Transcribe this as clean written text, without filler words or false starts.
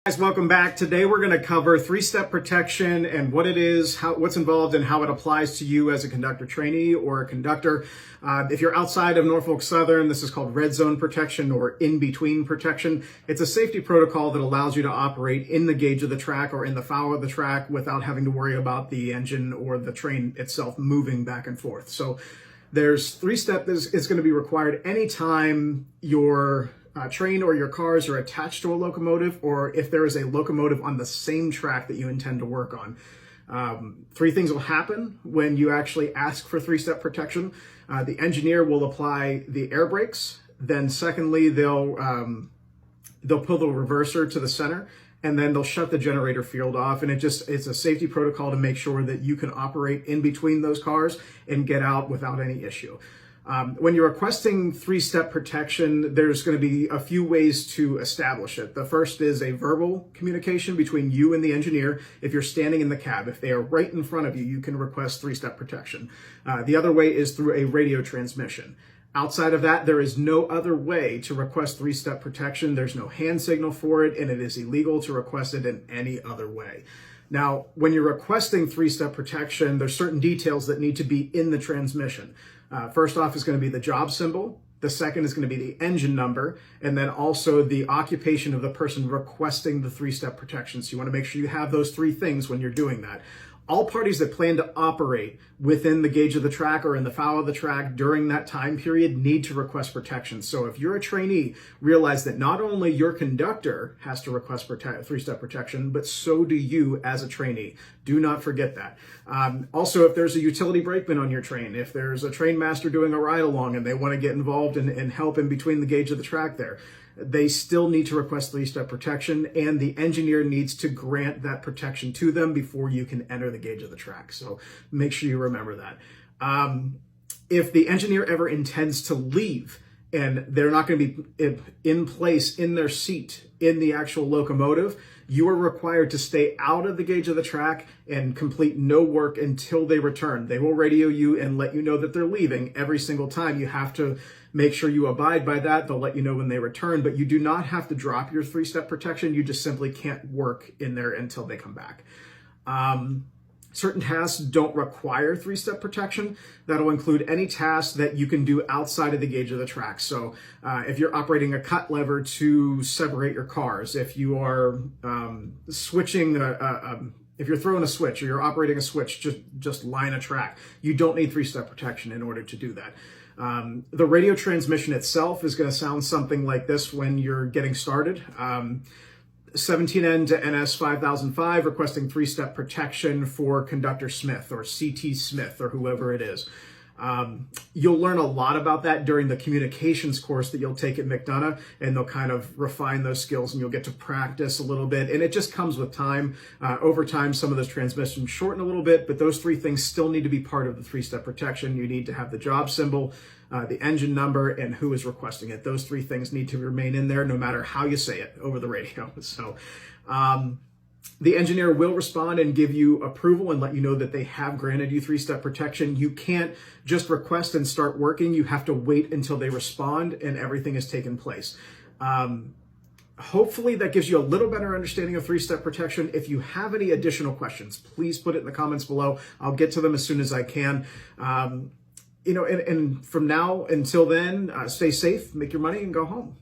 Guys, welcome back. Today we're going to cover three-step protection and what it is, what's involved, and how it applies to you as a conductor trainee or a conductor. If you're outside of Norfolk Southern, this is called red zone protection or in-between protection. It's a safety protocol that allows you to operate in the gauge of the track or in the foul of the track without having to worry about the engine or the train itself moving back and forth. So there's three-step that is going to be required anytime your train or your cars are attached to a locomotive, or if there is a locomotive on the same track that you intend to work on. Three things will happen when you actually ask for three-step protection. The engineer will apply the air brakes. Then secondly, they'll pull the reverser to the center, and then they'll shut the generator field off. And it's a safety protocol to make sure that you can operate in between those cars and get out without any issue. When you're requesting three-step protection, there's going to be a few ways to establish it. The first is a verbal communication between you and the engineer. If you're standing in the cab, if they are right in front of you, you can request three-step protection. The other way is through a radio transmission. Outside of that, there is no other way to request three-step protection. There's no hand signal for it, and it is illegal to request it in any other way. Now, when you're requesting three-step protection, there's certain details that need to be in the transmission. First off is going to be the job symbol. The second is going to be the engine number, and then also the occupation of the person requesting the three-step protection. So you want to make sure you have those three things when you're doing that. All parties that plan to operate within the gauge of the track or in the foul of the track during that time period need to request protection. So if you're a trainee, realize that not only your conductor has to request three-step protection, but so do you as a trainee. Do not forget that. Also, if there's a utility brakeman on your train, if there's a train master doing a ride-along and they want to get involved and help in between the gauge of the track there, they still need to request three-step protection, and the engineer needs to grant that protection to them before you can enter the gauge of the track. So make sure you remember that. If the engineer ever intends to leave and they're not going to be in place in their seat in the actual locomotive, you are required to stay out of the gauge of the track and complete no work until they return. They will radio you and let you know that they're leaving every single time. You have to make sure you abide by that. They'll let you know when they return, but you do not have to drop your three-step protection. You just simply can't work in there until they come back. Certain tasks don't require three-step protection. That'll include any task that you can do outside of the gauge of the track. So if you're operating a cut lever to separate your cars, if you are switching, if you're throwing a switch or you're operating a switch, just line a track, you don't need three-step protection in order to do that. The radio transmission itself is going to sound something like this when you're getting started. 17N to NS 5005 requesting three-step protection for Conductor Smith or CT Smith or whoever it is. You'll learn a lot about that during the communications course that you'll take at McDonough, and they'll kind of refine those skills and you'll get to practice a little bit. And it just comes with time. Over time, some of those transmissions shorten a little bit, but those three things still need to be part of the three-step protection. You need to have the job symbol, the engine number, and who is requesting it. Those three things need to remain in there no matter how you say it over the radio. So the engineer will respond and give you approval and let you know that they have granted you three-step protection. You can't just request and start working. You have to wait until they respond and everything has taken place. Hopefully that gives you a little better understanding of three-step protection. If you have any additional questions, please put it in the comments below. I'll get to them as soon as I can. And from now until then, stay safe, make your money, and go home.